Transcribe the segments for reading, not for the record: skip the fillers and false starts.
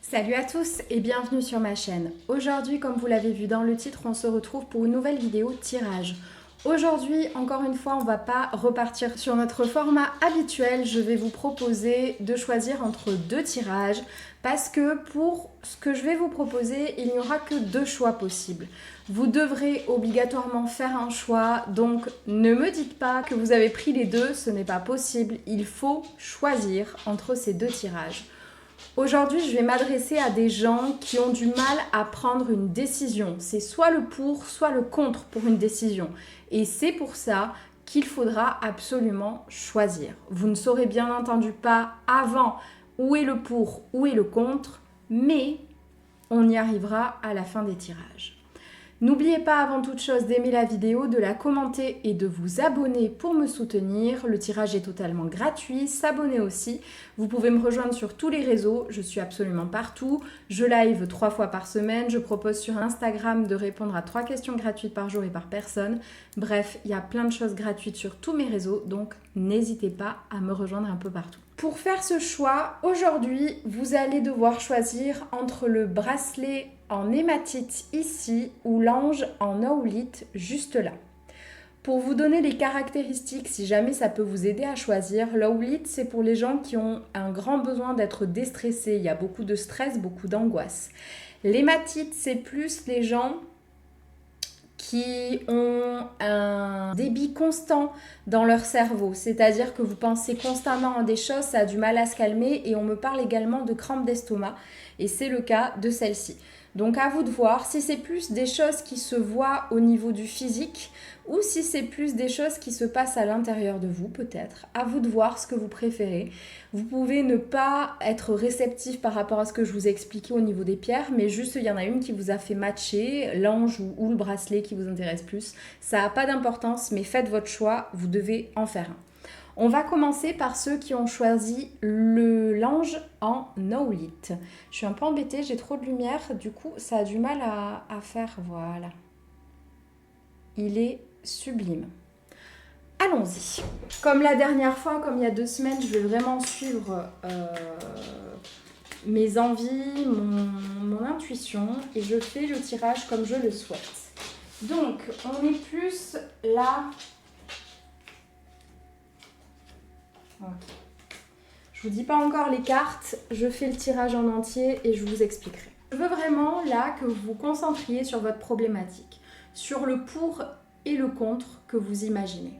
Salut à tous et bienvenue sur ma chaîne. Aujourd'hui, comme vous l'avez vu dans le titre, on se retrouve pour une nouvelle vidéo tirage. Aujourd'hui, encore une fois, on ne va pas repartir sur notre format habituel. Je vais vous proposer de choisir entre deux tirages parce que pour ce que je vais vous proposer, il n'y aura que deux choix possibles. Vous devrez obligatoirement faire un choix, donc ne me dites pas que vous avez pris les deux, ce n'est pas possible. Il faut choisir entre ces deux tirages. Aujourd'hui, je vais m'adresser à des gens qui ont du mal à prendre une décision. C'est soit le pour, soit le contre pour une décision. Et c'est pour ça qu'il faudra absolument choisir. Vous ne saurez bien entendu pas avant où est le pour, où est le contre, mais on y arrivera à la fin des tirages. N'oubliez pas avant toute chose d'aimer la vidéo, de la commenter et de vous abonner pour me soutenir. Le tirage est totalement gratuit, s'abonner aussi. Vous pouvez me rejoindre sur tous les réseaux, je suis absolument partout. Je live 3 fois par semaine, je propose sur Instagram de répondre à 3 questions gratuites par jour et par personne. Bref, il y a plein de choses gratuites sur tous mes réseaux, donc n'hésitez pas à me rejoindre un peu partout. Pour faire ce choix, aujourd'hui, vous allez devoir choisir entre le bracelet en hématite ici ou l'ange en aulite juste là. Pour vous donner les caractéristiques, si jamais ça peut vous aider à choisir, l'aulite c'est pour les gens qui ont un grand besoin d'être déstressés. Il y a beaucoup de stress, beaucoup d'angoisse. L'hématite c'est plus les gens qui ont un débit constant dans leur cerveau, c'est-à-dire que vous pensez constamment à des choses, ça a du mal à se calmer et on me parle également de crampes d'estomac et c'est le cas de celle-ci. Donc à vous de voir si c'est plus des choses qui se voient au niveau du physique ou si c'est plus des choses qui se passent à l'intérieur de vous peut-être. À vous de voir ce que vous préférez. Vous pouvez ne pas être réceptif par rapport à ce que je vous ai expliqué au niveau des pierres, mais juste il y en a une qui vous a fait matcher, l'ange ou le bracelet qui vous intéresse plus. Ça n'a pas d'importance, mais faites votre choix, vous devez en faire un. On va commencer par ceux qui ont choisi l'ange en aulite. Je suis un peu embêtée, j'ai trop de lumière, du coup ça a du mal à faire, voilà. Il est sublime. Allons-y. Comme la dernière fois, comme il y a 2 semaines, je vais vraiment suivre mes envies, mon intuition et je fais le tirage comme je le souhaite. Donc, on est plus là. Okay. Je vous dis pas encore les cartes, je fais le tirage en entier et je vous expliquerai. Je veux vraiment là que vous vous concentriez sur votre problématique, sur le pour et le contre que vous imaginez.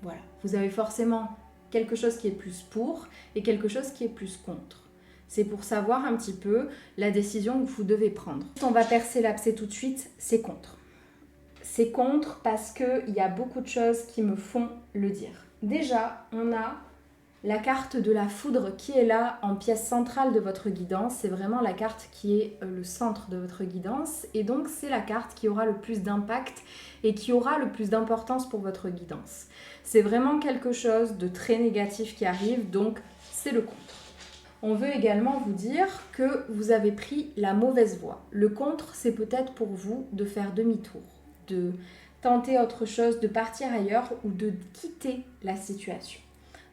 Voilà, vous avez forcément quelque chose qui est plus pour et quelque chose qui est plus contre. C'est pour savoir un petit peu la décision que vous devez prendre. On va percer l'abcès tout de suite, c'est contre. C'est contre parce qu'il y a beaucoup de choses qui me font le dire. Déjà, on a la carte de la foudre qui est là en pièce centrale de votre guidance. C'est vraiment la carte qui est le centre de votre guidance. Et donc, c'est la carte qui aura le plus d'impact et qui aura le plus d'importance pour votre guidance. C'est vraiment quelque chose de très négatif qui arrive, donc c'est le contre. On veut également vous dire que vous avez pris la mauvaise voie. Le contre, c'est peut-être pour vous de faire demi-tour, de tenter autre chose, de partir ailleurs ou de quitter la situation.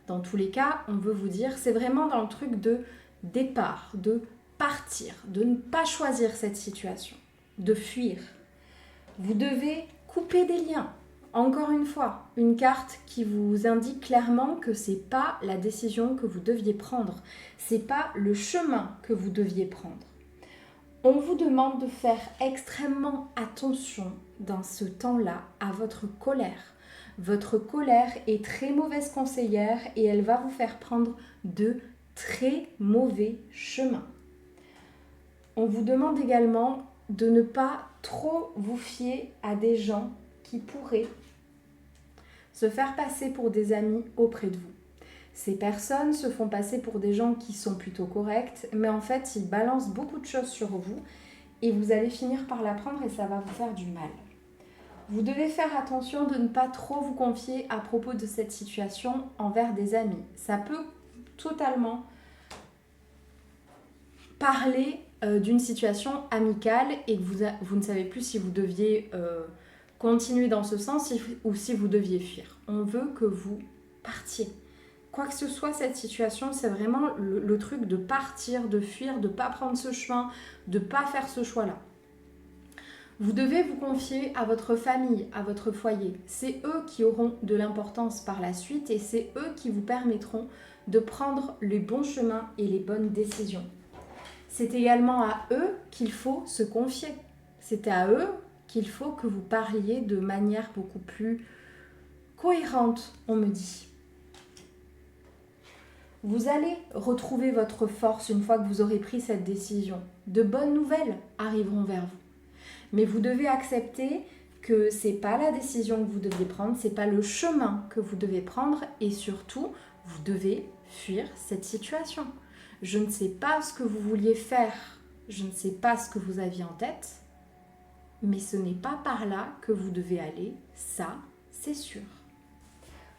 Dans tous les cas, on veut vous dire, c'est vraiment dans le truc de départ, de partir, de ne pas choisir cette situation, de fuir. Vous devez couper des liens. Encore une fois, une carte qui vous indique clairement que ce n'est pas la décision que vous deviez prendre, ce n'est pas le chemin que vous deviez prendre. On vous demande de faire extrêmement attention dans ce temps-là à votre colère. Votre colère est très mauvaise conseillère et elle va vous faire prendre de très mauvais chemins. On vous demande également de ne pas trop vous fier à des gens qui pourraient se faire passer pour des amis auprès de vous. Ces personnes se font passer pour des gens qui sont plutôt corrects, mais en fait, ils balancent beaucoup de choses sur vous et vous allez finir par l'apprendre et ça va vous faire du mal. Vous devez faire attention de ne pas trop vous confier à propos de cette situation envers des amis. Ça peut totalement parler d'une situation amicale et que vous ne savez plus si vous deviez continuer dans ce sens ou si vous deviez fuir. On veut que vous partiez. quoi que ce soit cette situation, c'est vraiment le truc de partir, de fuir, de ne pas prendre ce chemin, de ne pas faire ce choix-là. Vous devez vous confier à votre famille, à votre foyer. C'est eux qui auront de l'importance par la suite et c'est eux qui vous permettront de prendre les bons chemins et les bonnes décisions. C'est également à eux qu'il faut se confier. C'est à eux qu'il faut que vous parliez de manière beaucoup plus cohérente, on me dit. Vous allez retrouver votre force une fois que vous aurez pris cette décision. De bonnes nouvelles arriveront vers vous. Mais vous devez accepter que ce n'est pas la décision que vous devez prendre, ce n'est pas le chemin que vous devez prendre et surtout, vous devez fuir cette situation. Je ne sais pas ce que vous vouliez faire, je ne sais pas ce que vous aviez en tête, mais ce n'est pas par là que vous devez aller, ça, c'est sûr.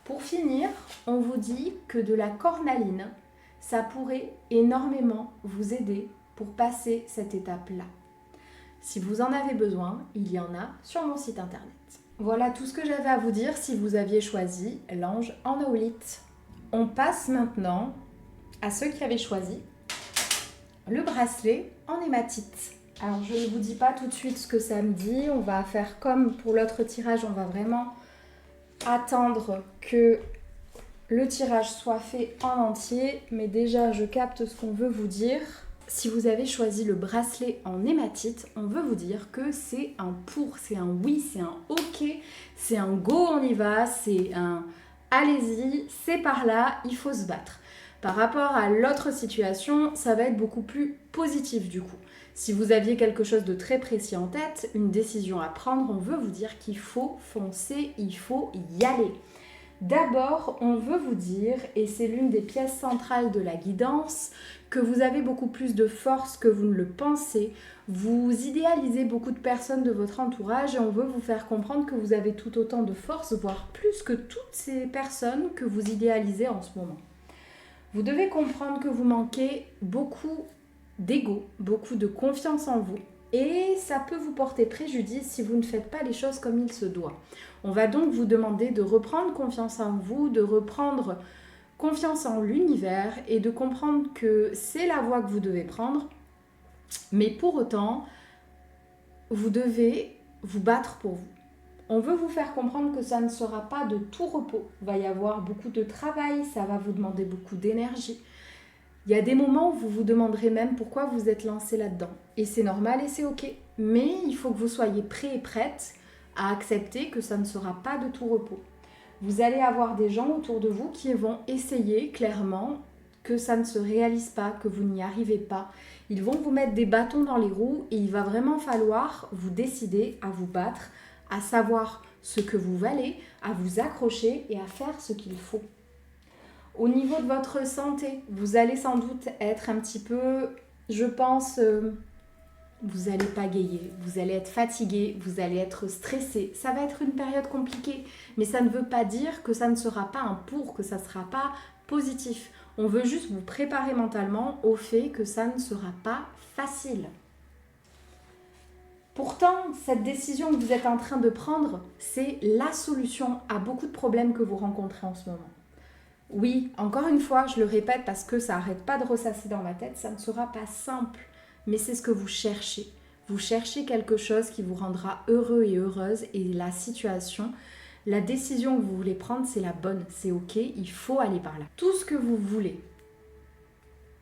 Pour finir, on vous dit que de la cornaline, ça pourrait énormément vous aider pour passer cette étape-là. Si vous en avez besoin, il y en a sur mon site internet. Voilà tout ce que j'avais à vous dire si vous aviez choisi l'ange en aulite. On passe maintenant à ceux qui avaient choisi le bracelet en hématite. Alors je ne vous dis pas tout de suite ce que ça me dit, on va faire comme pour l'autre tirage, on va vraiment attendre que le tirage soit fait en entier, mais déjà je capte ce qu'on veut vous dire. Si vous avez choisi le bracelet en hématite, on veut vous dire que c'est un pour, c'est un oui, c'est un ok, c'est un go, on y va, c'est un allez-y, c'est par là, il faut se battre. Par rapport à l'autre situation, ça va être beaucoup plus positif du coup. Si vous aviez quelque chose de très précis en tête, une décision à prendre, on veut vous dire qu'il faut foncer, il faut y aller. D'abord, on veut vous dire, et c'est l'une des pièces centrales de la guidance, que vous avez beaucoup plus de force que vous ne le pensez. Vous idéalisez beaucoup de personnes de votre entourage et on veut vous faire comprendre que vous avez tout autant de force, voire plus que toutes ces personnes que vous idéalisez en ce moment. Vous devez comprendre que vous manquez beaucoup d'ego, beaucoup de confiance en vous. Et ça peut vous porter préjudice si vous ne faites pas les choses comme il se doit. On va donc vous demander de reprendre confiance en vous, de reprendre confiance en l'univers et de comprendre que c'est la voie que vous devez prendre. Mais pour autant, vous devez vous battre pour vous. On veut vous faire comprendre que ça ne sera pas de tout repos. Il va y avoir beaucoup de travail, ça va vous demander beaucoup d'énergie. Il y a des moments où vous vous demanderez même pourquoi vous êtes lancé là-dedans. Et c'est normal et c'est ok. Mais il faut que vous soyez prêts et prêtes à accepter que ça ne sera pas de tout repos. Vous allez avoir des gens autour de vous qui vont essayer clairement que ça ne se réalise pas, que vous n'y arrivez pas. Ils vont vous mettre des bâtons dans les roues et il va vraiment falloir vous décider à vous battre, à savoir ce que vous valez, à vous accrocher et à faire ce qu'il faut. Au niveau de votre santé, vous allez sans doute être un petit peu, je pense, vous allez pagayer, vous allez être fatigué, vous allez être stressé. Ça va être une période compliquée, mais ça ne veut pas dire que ça ne sera pas un pour, que ça ne sera pas positif. On veut juste vous préparer mentalement au fait que ça ne sera pas facile. Pourtant, cette décision que vous êtes en train de prendre, c'est la solution à beaucoup de problèmes que vous rencontrez en ce moment. Oui, encore une fois, je le répète parce que ça n'arrête pas de ressasser dans ma tête, ça ne sera pas simple, mais c'est ce que vous cherchez. Vous cherchez quelque chose qui vous rendra heureux et heureuse et la situation, la décision que vous voulez prendre, c'est la bonne, c'est ok, il faut aller par là. Tout ce que vous voulez,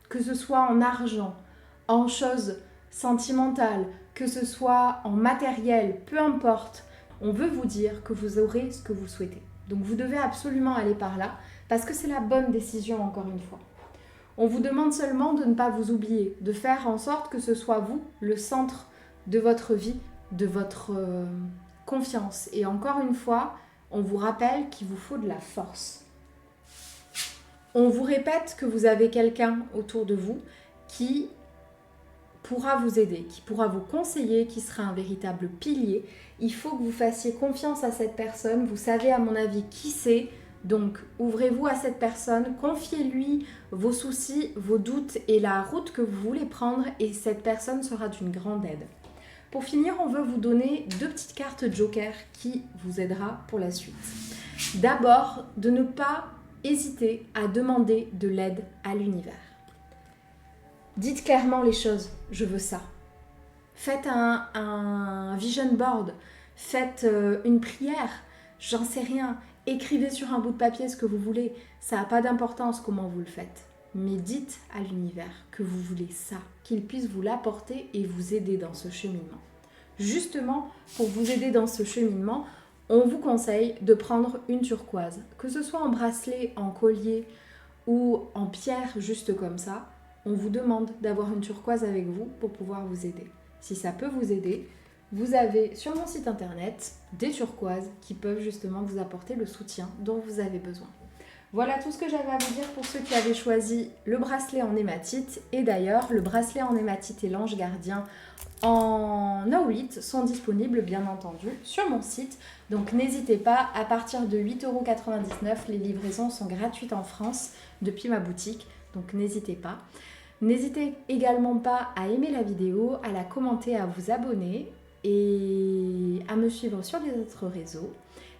que ce soit en argent, en choses sentimentales, que ce soit en matériel, peu importe, on veut vous dire que vous aurez ce que vous souhaitez. Donc vous devez absolument aller par là parce que c'est la bonne décision encore une fois. On vous demande seulement de ne pas vous oublier, de faire en sorte que ce soit vous le centre de votre vie, de votre confiance. Et encore une fois, on vous rappelle qu'il vous faut de la force. On vous répète que vous avez quelqu'un autour de vous qui pourra vous aider, qui pourra vous conseiller, qui sera un véritable pilier. Il faut que vous fassiez confiance à cette personne. Vous savez à mon avis qui c'est. Donc ouvrez-vous à cette personne, confiez-lui vos soucis, vos doutes et la route que vous voulez prendre et cette personne sera d'une grande aide. Pour finir, on veut vous donner 2 petites cartes Joker qui vous aidera pour la suite. D'abord, de ne pas hésitez à demander de l'aide à l'univers. Dites clairement les choses, je veux ça. Faites un vision board, faites une prière, j'en sais rien. Écrivez sur un bout de papier ce que vous voulez, ça n'a pas d'importance comment vous le faites. Mais dites à l'univers que vous voulez ça, qu'il puisse vous l'apporter et vous aider dans ce cheminement. Justement, pour vous aider dans ce cheminement, on vous conseille de prendre une turquoise, que ce soit en bracelet, en collier ou en pierre juste comme ça. On vous demande d'avoir une turquoise avec vous pour pouvoir vous aider. Si ça peut vous aider, vous avez sur mon site internet des turquoises qui peuvent justement vous apporter le soutien dont vous avez besoin. Voilà tout ce que j'avais à vous dire pour ceux qui avaient choisi le bracelet en hématite. Et d'ailleurs, le bracelet en hématite et l'ange gardien en aolite sont disponibles bien entendu sur mon site. Donc n'hésitez pas, à partir de 8,99 €, les livraisons sont gratuites en France depuis ma boutique. Donc n'hésitez pas. N'hésitez également pas à aimer la vidéo, à la commenter, à vous abonner et à me suivre sur les autres réseaux.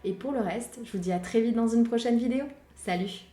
Et pour le reste, je vous dis à très vite dans une prochaine vidéo. Salut!